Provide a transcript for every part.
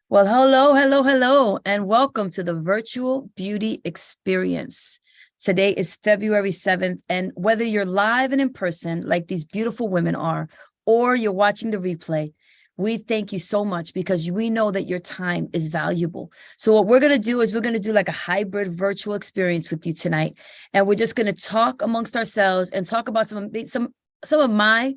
Well, hello, and welcome to the virtual beauty experience. Today is February 7th, and whether you're live and in person, like these beautiful women are, or you're watching the replay, we thank you so much because we know that your time is valuable. So what we're going to do is we're going to do like a hybrid virtual experience with you tonight, and we're just going to talk amongst ourselves and talk about some of my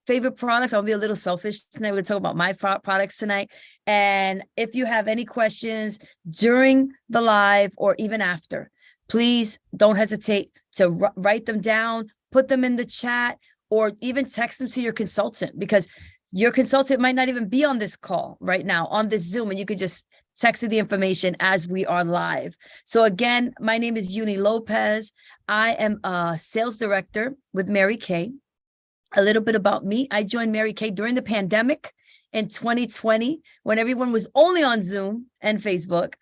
favorite products. I'll be a little selfish tonight. We're going to talk about my products tonight. And if you have any questions during the live or even after, please don't hesitate to write them down, put them in the chat, or even text them to your consultant, because your consultant might not even be on this call right now, on this Zoom, and you could just text her the information as we are live. So again, my name is Uni Lopez. I am a sales director with Mary Kay. A little bit about me. I joined Mary Kay during the pandemic in 2020, when everyone was only on Zoom and Facebook.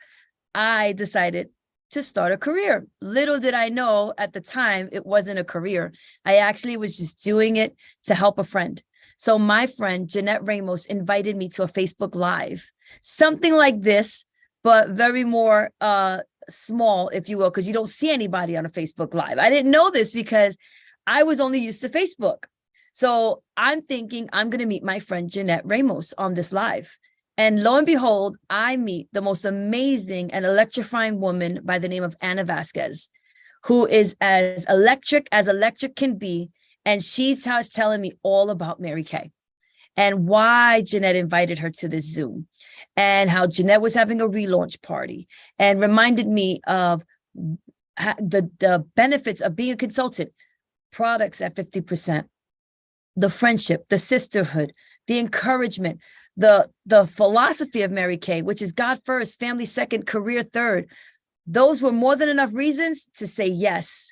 I decided to start a career. Little did I know at the time it wasn't a career. I actually was just doing it to help a friend. So my friend, Jeanette Ramos, invited me to a Facebook Live, something like this, but very more small, if you will, because you don't see anybody on a Facebook Live. I didn't know this because I was only used to Facebook. So I'm thinking I'm going to meet my friend Jeanette Ramos on this live. And lo and behold, I meet the most amazing and electrifying woman by the name of Ana Vasquez, who is as electric can be. And she was telling me all about Mary Kay and why Jeanette invited her to this Zoom, and how Jeanette was having a relaunch party, and reminded me of the benefits of being a consultant, products at 50%. The friendship, the sisterhood, the encouragement, the philosophy of Mary Kay, which is God first, family second, career third. Those were more than enough reasons to say yes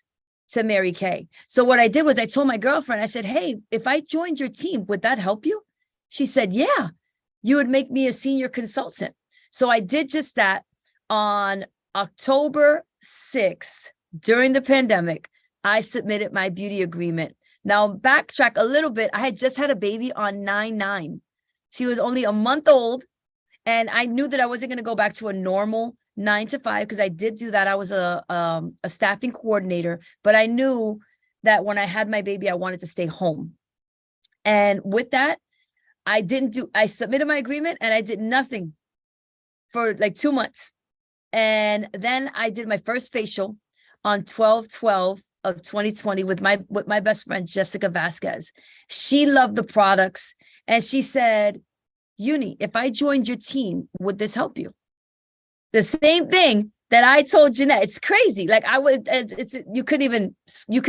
to Mary Kay. So what I did was I told my girlfriend, I said, hey, if I joined your team, would that help you? She said, yeah, you would make me a senior consultant. So I did just that. On October 6th, during the pandemic, I submitted my beauty agreement. Now, backtrack a little bit. I had just had a baby on 9/9. She was only a month old, and I knew that I wasn't going to go back to a normal 9 to 5, because I did do that. I was a staffing coordinator, but I knew that when I had my baby, I wanted to stay home. And with that, I submitted my agreement and I did nothing for like 2 months. And then I did my first facial on 12/12 of 2020 with my best friend, Jessica Vasquez. She loved the products, and she said, Uni, if I joined your team, would this help you? The same thing that I told Jeanette. It's crazy. Like you couldn't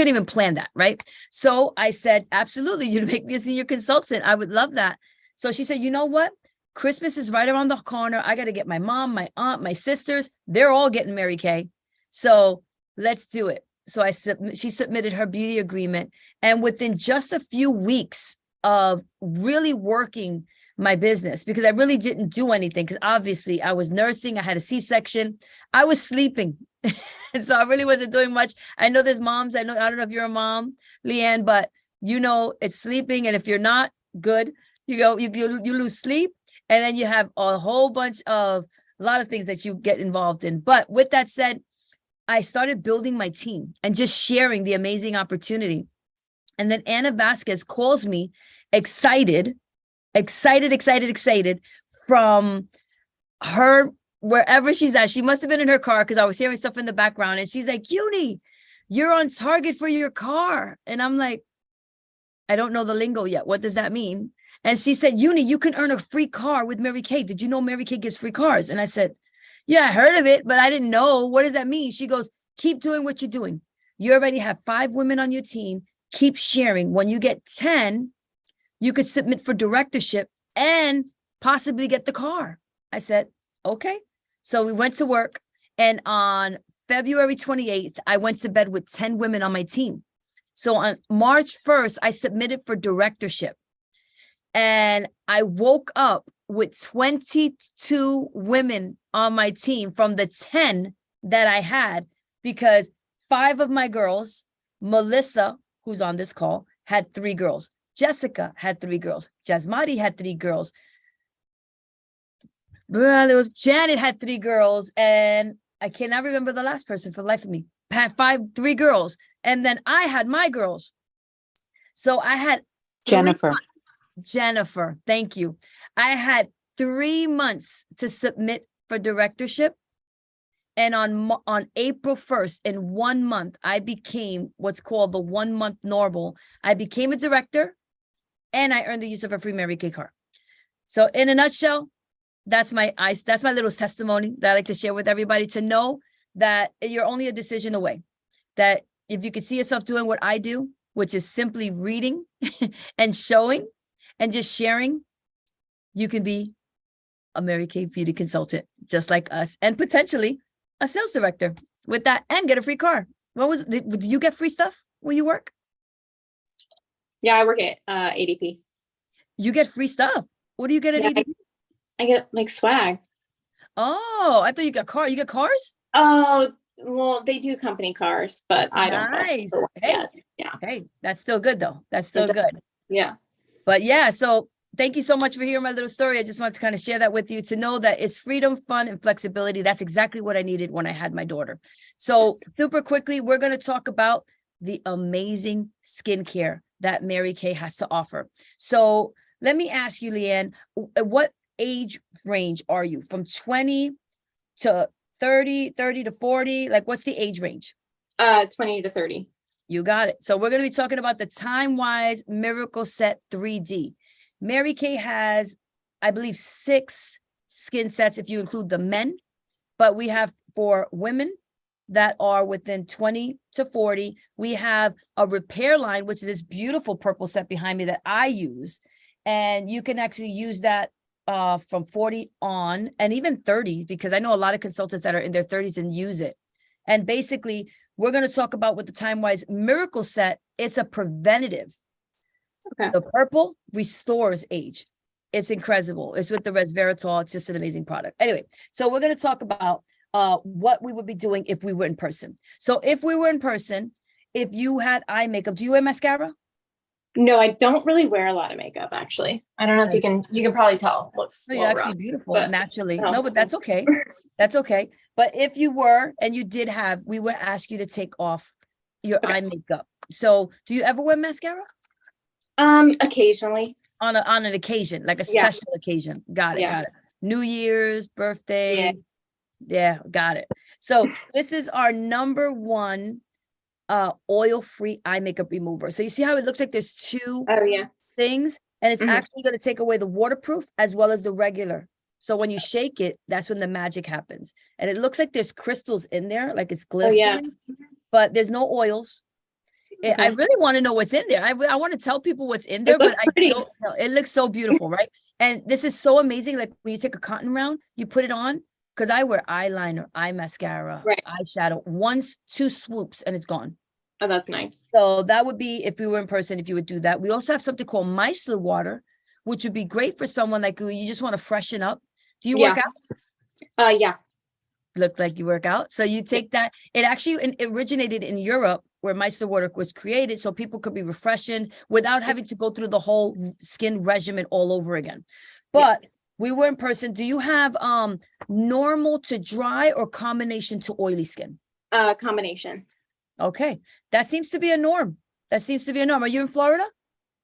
even plan that, right? So I said, absolutely, you'd make me a senior consultant. I would love that. So she said, you know what? Christmas is right around the corner. I got to get my mom, my aunt, my sisters. They're all getting Mary Kay. So let's do it. So she submitted her beauty agreement, and within just a few weeks of really working my business, because I really didn't do anything, because obviously I was nursing, I had a C-section, I was sleeping. So I really wasn't doing much. I know there's moms, I don't know if you're a mom, Leanne, but you know, it's sleeping. And if you're not good, you lose sleep, and then you have a lot of things that you get involved in. But with that said, I started building my team and just sharing the amazing opportunity. And then Ana Vasquez calls me excited from her, wherever she's at. She must have been in her car, because I was hearing stuff in the background. And she's like, Uni, you're on target for your car. And I'm like, I don't know the lingo yet. What does that mean? And she said, Uni, you can earn a free car with Mary Kay. Did you know Mary Kay gives free cars? And I said, yeah, I heard of it, but I didn't know. What does that mean? She goes, keep doing what you're doing. You already have 5 women on your team. Keep sharing. When you get 10, you could submit for directorship and possibly get the car. I said, okay. So we went to work. And on February 28th, I went to bed with 10 women on my team. So on March 1st, I submitted for directorship. And I woke up with 22 women on my team from the 10 that I had, because 5 of my girls, Melissa, who's on this call, had 3 girls. Jessica had 3 girls. Jasmati had 3 girls. Well, it was Janet had 3 girls, and I cannot remember the last person for the life of me. Had 3 girls, and then I had my girls. So I had Jennifer. Jennifer, thank you. I had 3 months to submit for directorship. And on April 1st, in 1 month, I became what's called the 1 month normal. I became a director, and I earned the use of a free Mary Kay car. So in a nutshell, that's my little testimony that I like to share with everybody, to know that you're only a decision away. That if you could see yourself doing what I do, which is simply reading and showing and just sharing, you can be a Mary Kay beauty consultant, just like us, and potentially a sales director with that, and get a free car. Did you get free stuff where you work? Yeah, I work at ADP. You get free stuff. What do you get at ADP? I get like swag. Oh, I thought you got car. You get cars? Oh, well, they do company cars, but I don't know. Nice. Hey, yeah. Hey, that's still good though. That's still good. Yeah. But yeah, so thank you so much for hearing my little story. I just wanted to kind of share that with you, to know that it's freedom, fun, and flexibility. That's exactly what I needed when I had my daughter. So super quickly, we're going to talk about the amazing skincare that Mary Kay has to offer. So let me ask you, Leanne, what age range are you? From 20 to 30, 30 to 40? Like, what's the age range? 20 to 30. You got it. So we're going to be talking about the Time-Wise Miracle Set 3D. Mary Kay has, I believe, 6 skin sets if you include the men, but we have for women that are within 20 to 40. We have a repair line, which is this beautiful purple set behind me that I use. And you can actually use that from 40 on, and even 30s, because I know a lot of consultants that are in their 30s and use it. And basically, we're going to talk about with the Time-Wise Miracle Set, it's a preventative. Okay. The purple restores age. It's incredible. It's with the resveratrol. It's just an amazing product. Anyway, so we're going to talk about what we would be doing if we were in person. So if we were in person, if you had eye makeup, do you wear mascara? No, I don't really wear a lot of makeup, actually. I don't know if you can probably tell. Looks you're actually rough, beautiful but, naturally. No, but that's okay. That's okay. But if you were, and you did have, we would ask you to take off your eye makeup. So do you ever wear mascara? Occasionally. On an occasion, like a special occasion. Got it. Got it. New Year's, birthday. Yeah, got it. So this is our number 1 oil-free eye makeup remover. So you see how it looks like there's 2 things, and it's actually going to take away the waterproof as well as the regular. So when you shake it, that's when the magic happens. And it looks like there's crystals in there, like it's glistening, but there's no oils. I really want to know what's in there. I want to tell people what's in there, but I don't know. It looks so beautiful, right? And this is so amazing. Like when you take a cotton round, you put it on, because I wear eyeliner, eye mascara, eyeshadow, 2 swoops, and it's gone. Oh, that's nice. So that would be if we were in person, if you would do that. We also have something called micellar water, which would be great for someone like you just want to freshen up. Do you work out? Yeah. Look like you work out. So you take that. It actually originated in Europe, where micellar water was created, so people could be refreshed without having to go through the whole skin regimen all over again. But we were in person. Do you have normal to dry or combination to oily skin? Combination. Okay. That seems to be a norm. Are you in Florida?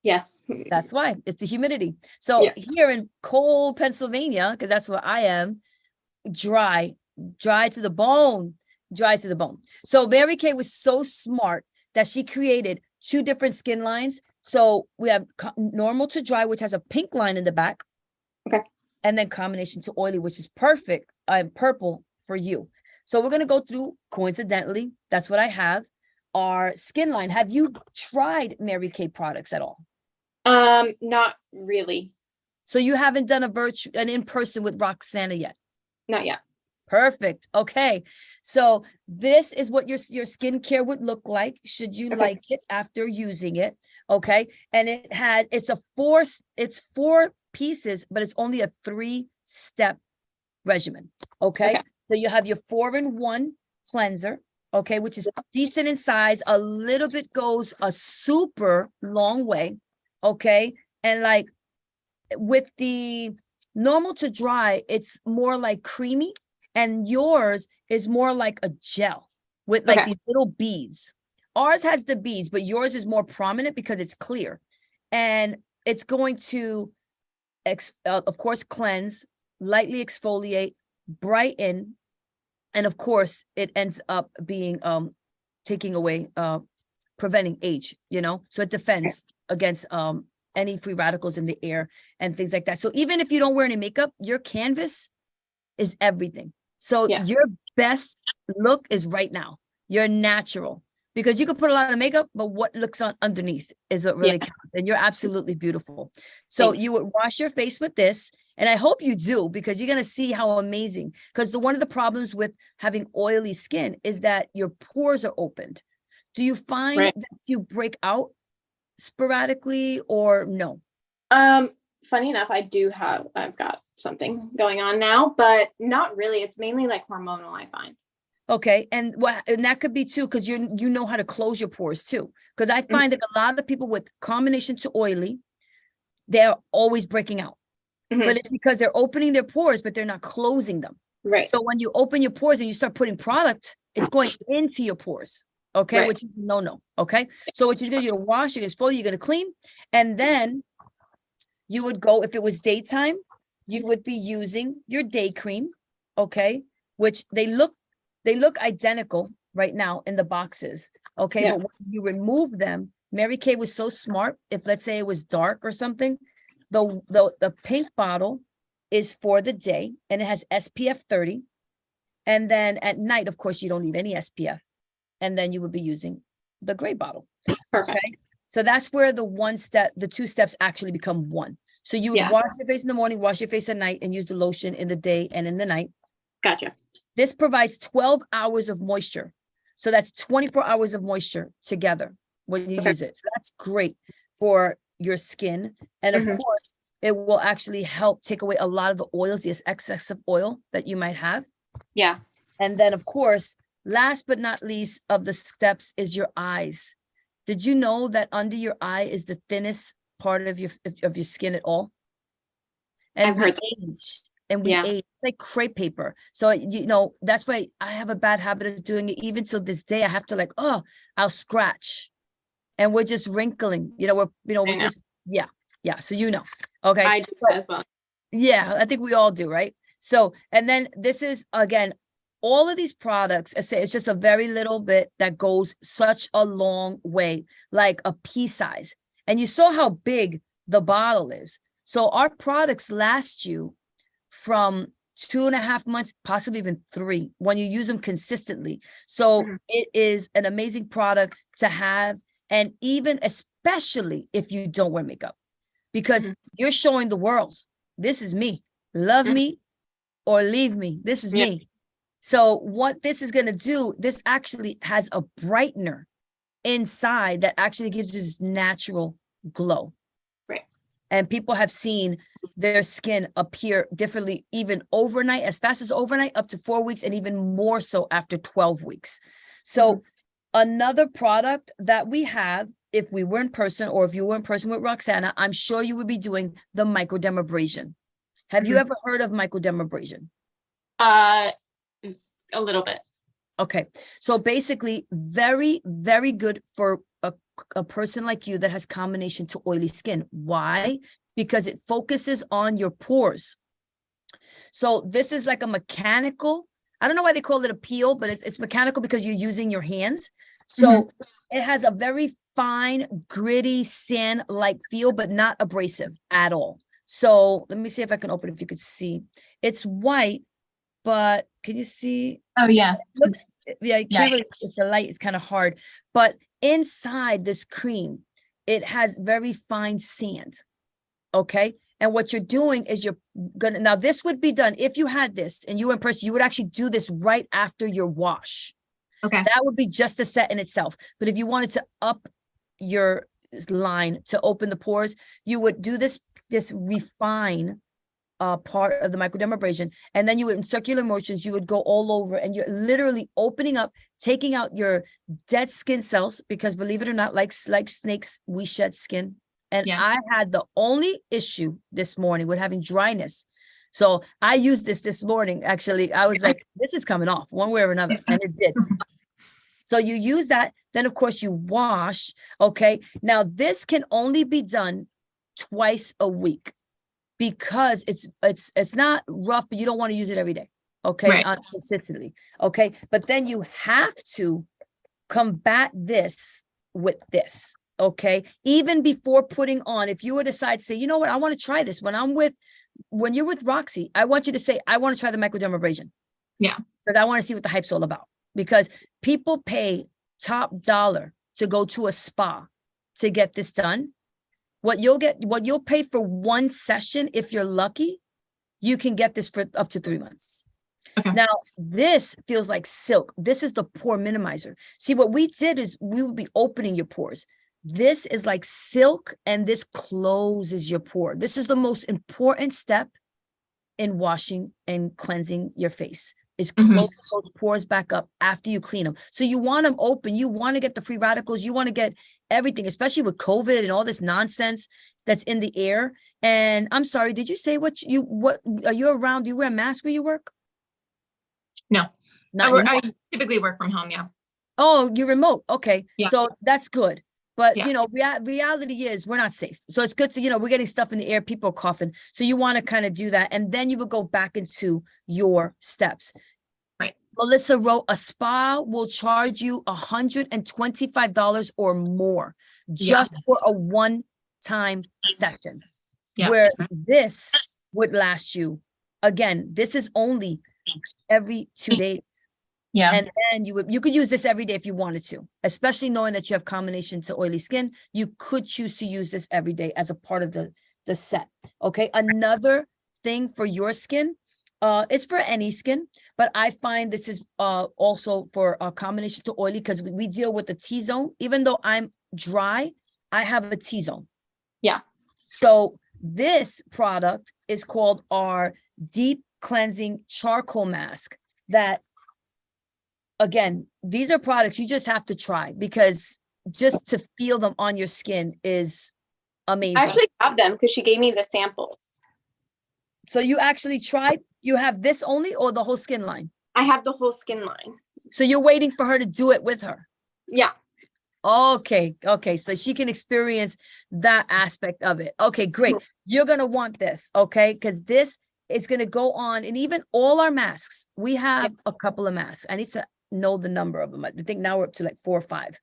Yes. That's why. It's the humidity. So here in cold Pennsylvania, because that's where I am, dry to the bone. So Mary Kay was so smart that she created 2 different skin lines. So we have normal to dry, which has a pink line in the back. Okay. And then combination to oily, which is perfect, purple for you. So we're going to go through, coincidentally, that's what I have, our skin line. Have you tried Mary Kay products at all? Not really. So you haven't done an in-person with Roxana yet? Not yet. Perfect. Okay. So this is what your skincare would look like should you like it after using it. Okay. And it's 4 pieces, but it's only a 3-step regimen. Okay. So you have your 4-in-1 cleanser. Okay. Which is decent in size. A little bit goes a super long way. Okay. And like with the Normal to dry, it's more like creamy, and yours is more like a gel with like Okay. these little beads. Ours has the beads, but yours is more prominent because it's clear. And it's going to, of course, cleanse, lightly exfoliate, brighten, and of course, it ends up being taking away, preventing age, so it defends against any free radicals in the air and things like that. So even if you don't wear any makeup, your canvas is everything. So Yeah. your best look is right now. You're natural, because you could put a lot of makeup, but what looks on underneath is what really counts. And you're absolutely beautiful. So you would wash your face with this. And I hope you do, because you're going to see how amazing, because one of the problems with having oily skin is that your pores are opened. Do you find that you break out sporadically or no? Funny enough, I've got something going on now, but not really. It's mainly like hormonal, I find. Okay. And that could be too, because you know how to close your pores too. Because I find that a lot of people with combination to oily, they're always breaking out. But it's because they're opening their pores, but they're not closing them. Right. So when you open your pores and you start putting product, it's going into your pores. Okay. Which is no. Okay. So what you're going to do, wash, you're going to exfoliate, you're going to clean. And then you would go, if it was daytime, you would be using your day cream. Okay. Which they look identical right now in the boxes. Okay. But when you remove them, Mary Kay was so smart. If let's say it was dark or something, the pink bottle is for the day and it has SPF 30. And then at night, of course, you don't need any SPF. And then you would be using the gray bottle. Perfect. Okay. So that's where the 2 steps actually become one. So you would wash your face in the morning, wash your face at night, and use the lotion in the day and in the night. Gotcha. This provides 12 hours of moisture. So that's 24 hours of moisture together when you use it. So that's great for your skin. And of course, it will actually help take away a lot of the oils, the excess of oil that you might have. Yeah. And then, of course, last but not least of the steps is your eyes. Did you know that under your eye is the thinnest part of your skin at all? And I've heard age. And we age. It's like crepe paper. So, that's why I have a bad habit of doing it. Even till this day, I have to I'll scratch. And we're just wrinkling, we're just, yeah. So, okay. I do as well. Yeah, I think we all do, right? So, and then this is, again, all of these products, I say it's just a very little bit that goes such a long way, like a pea size. And you saw how big the bottle is. So our products last you from 2.5 months, possibly even 3, when you use them consistently. So it is an amazing product to have. And even especially if you don't wear makeup, because you're showing the world, this is me, love me or leave me. This is me. So what this is going to do, this actually has a brightener inside that actually gives you this natural glow. Right. And people have seen their skin appear differently, even overnight, as fast as overnight, up to 4 weeks, and even more so after 12 weeks. So another product that we have, if we were in person, or if you were in person with Roxana, I'm sure you would be doing the microdermabrasion. Have you ever heard of microdermabrasion? A little bit. Okay. So basically, very, very good for a person like you that has combination to oily skin. Why? Because it focuses on your pores. So this is like a mechanical, I don't know why they call it a peel, but it's mechanical because you're using your hands. So it has a very fine, gritty, sand-like feel, but not abrasive at all. So let me see if I can open it, if you could see. It's white, but can you see? Oh, yeah. It looks, you can't really, with the light, it's kind of hard. But inside this cream, it has very fine sand. Okay. And what you're doing is now this would be done if you had this and you were in person, you would actually do this right after your wash. Okay. That would be just a set in itself. But if you wanted to up your line to open the pores, you would do this refine part of the microdermabrasion, and then you would, in circular motions, you would go all over, and you're literally opening up, taking out your dead skin cells, because believe it or not, like snakes, we shed skin. And Yeah. I had the only issue this morning with having dryness. So I used this morning. Actually, I was like, this is coming off one way or another. And it did. So you use that. Then, of course, you wash. Okay. Now, this can only be done twice a week because it's not rough, but you don't want to use it every day. Okay. Right. Consistently. Okay. But then you have to combat this with this. Okay. Even before putting on, if you would decide to say, you know what, I want to try this when you're with Roxy, I want you to say, I want to try the microdermabrasion. Yeah. Because I want to see what the hype's all about. Because people pay top dollar to go to a spa to get this done. What you'll pay for one session, if you're lucky, you can get this for up to 3 months. Okay. Now, this feels like silk. This is the pore minimizer. See, what we did is we would be opening your pores. This is like silk, and this closes your pore. This is the most important step in washing and cleansing your face, is close those pores back up after you clean them. So you want them open. You want to get the free radicals. You want to get everything, especially with COVID and all this nonsense that's in the air. And I'm sorry, did you say what are you around? Do you wear a mask where you work? No, I typically work from home. Yeah. Oh, you're remote. Okay. Yeah. So that's good. But, Yeah. Reality is we're not safe. So it's good to, we're getting stuff in the air. People are coughing. So you want to kind of do that. And then you would go back into your steps. Right. Melissa wrote, a spa will charge you $125 or more just for a one-time session. Yeah. Where this would last you. Again, this is only every 2 days. Yeah. And then you could use this every day if you wanted to, especially knowing that you have combination to oily skin. You could choose to use this every day as a part of the set. Okay. Another thing for your skin, it's for any skin, but I find this is also for a combination to oily, because we deal with the T-zone. Even though I'm dry, I have a T-zone. Yeah. So this product is called our Deep Cleansing Charcoal Mask. That, again, these are products you just have to try, because just to feel them on your skin is amazing. I actually have them because she gave me the samples. So you actually tried, you have this only, or the whole skin line? I have the whole skin line. So you're waiting for her to do it with her? Yeah. Okay. So she can experience that aspect of it. Okay, great. You're going to want this, okay? Because this is going to go on, and even all our masks, we have a couple of masks. I need to know the number of them. I think now we're up to like 4 or 5.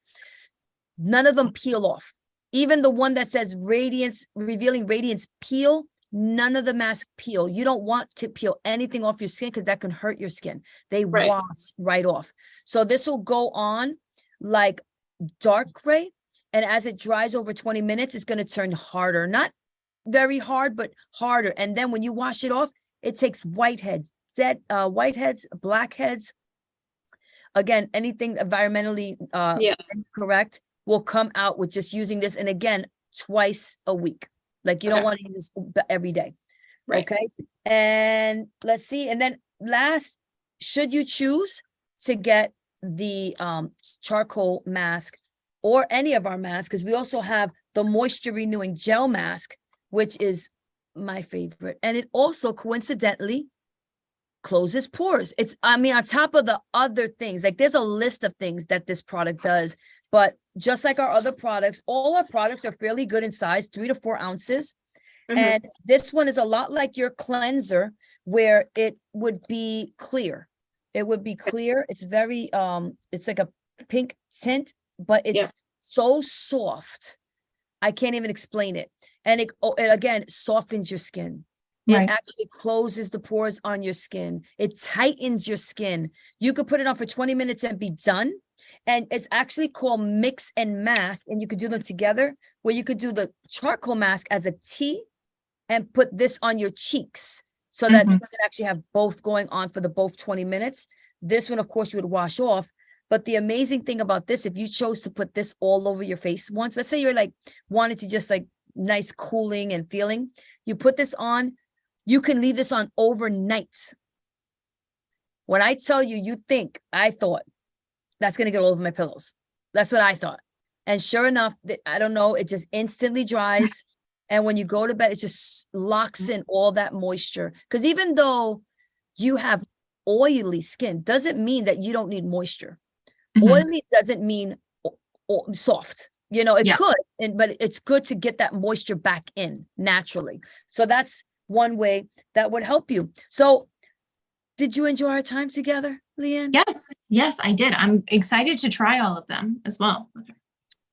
None of them peel off. Even the one that says radiance, revealing radiance peel, none of the masks peel. You don't want to peel anything off your skin, because that can hurt your skin. They wash right off. So this will go on like dark gray, and as it dries over 20 minutes, it's going to turn harder. Not very hard, but harder. And then when you wash it off, it takes whiteheads, whiteheads, blackheads. Again, anything environmentally incorrect will come out with just using this. And again, twice a week. Like you don't want to use this every day. Right. Okay. And let's see. And then last, should you choose to get the charcoal mask or any of our masks, because we also have the moisture renewing gel mask, which is my favorite. And it also coincidentally closes pores. On top of the other things, like there's a list of things that this product does, but just like our other products, all our products are fairly good in size, 3 to 4 ounces. And this one is a lot like your cleanser, where it would be clear. It would be clear. It's very, it's like a pink tint, but it's so soft. I can't even explain it. And it again, softens your skin. It actually closes the pores on your skin. It tightens your skin. You could put it on for 20 minutes and be done. And it's actually called mix and mask. And you could do them together, where you could do the charcoal mask as a tea and put this on your cheeks, so that you can actually have both going on for both 20 minutes. This one, of course, you would wash off. But the amazing thing about this, if you chose to put this all over your face once, let's say you're like wanted to just like nice cooling and feeling, you put this on, you can leave this on overnight. When I tell you, I thought that's going to get all over my pillows. That's what I thought. And sure enough, I don't know, it just instantly dries. And when you go to bed, it just locks in all that moisture. Because even though you have oily skin, doesn't mean that you don't need moisture. Oily doesn't mean soft. You know, it could, but it's good to get that moisture back in naturally. So that's one way that would help you. So did you enjoy our time together, Leanne? Yes, I did. I'm excited to try all of them as well.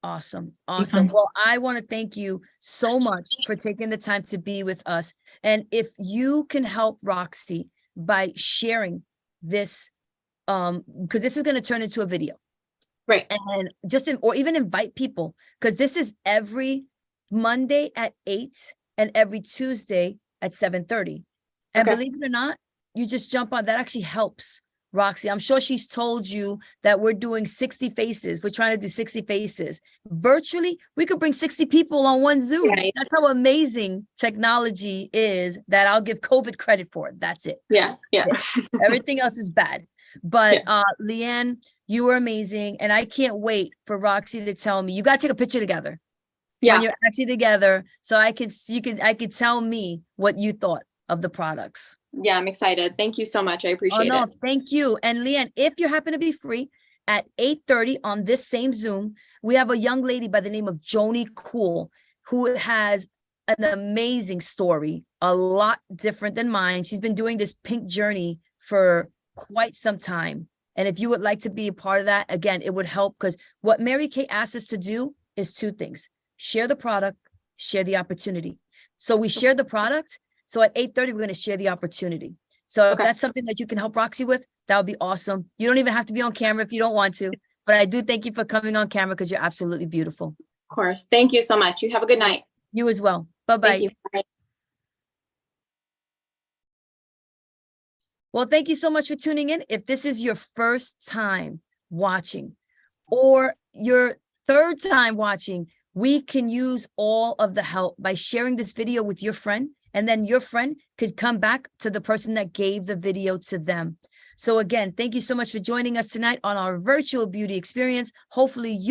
Awesome. Well, I want to thank you so much for taking the time to be with us. And if you can help Roxy by sharing this, because this is going to turn into a video. Right. And or even invite people, because this is every Monday at 8 and every Tuesday at 7:30. And believe it or not, you just jump on. That actually helps Roxy. I'm sure she's told you that we're doing 60 faces. We're trying to do 60 faces. Virtually, we could bring 60 people on one Zoom. Right. That's how amazing technology is, that I'll give COVID credit for it. That's it. Yeah. Everything else is bad. But Leanne, you were amazing. And I can't wait for Roxy to tell me. You got to take a picture together. Yeah. When you're actually together, so I could tell me what you thought of the products. Yeah, I'm excited. Thank you so much. I appreciate it. Thank you. And Leanne, if you happen to be free at 8:30 on this same Zoom, we have a young lady by the name of Joni Cool, who has an amazing story, a lot different than mine. She's been doing this pink journey for quite some time. And if you would like to be a part of that, again, it would help, because what Mary Kay asked us to do is two things: share the product, share the opportunity. So we share the product. So at 8:30, we're going to share the opportunity. So if that's something that you can help Roxy with, that would be awesome. You don't even have to be on camera if you don't want to, but I do thank you for coming on camera, because you're absolutely beautiful. Of course. Thank you so much. You have a good night. You as well. Bye-bye. Thank you. Bye. Well, thank you so much for tuning in. If this is your first time watching or your third time watching, we can use all of the help by sharing this video with your friend, and then your friend could come back to the person that gave the video to them. So again, thank you so much for joining us tonight on our virtual beauty experience. Hopefully you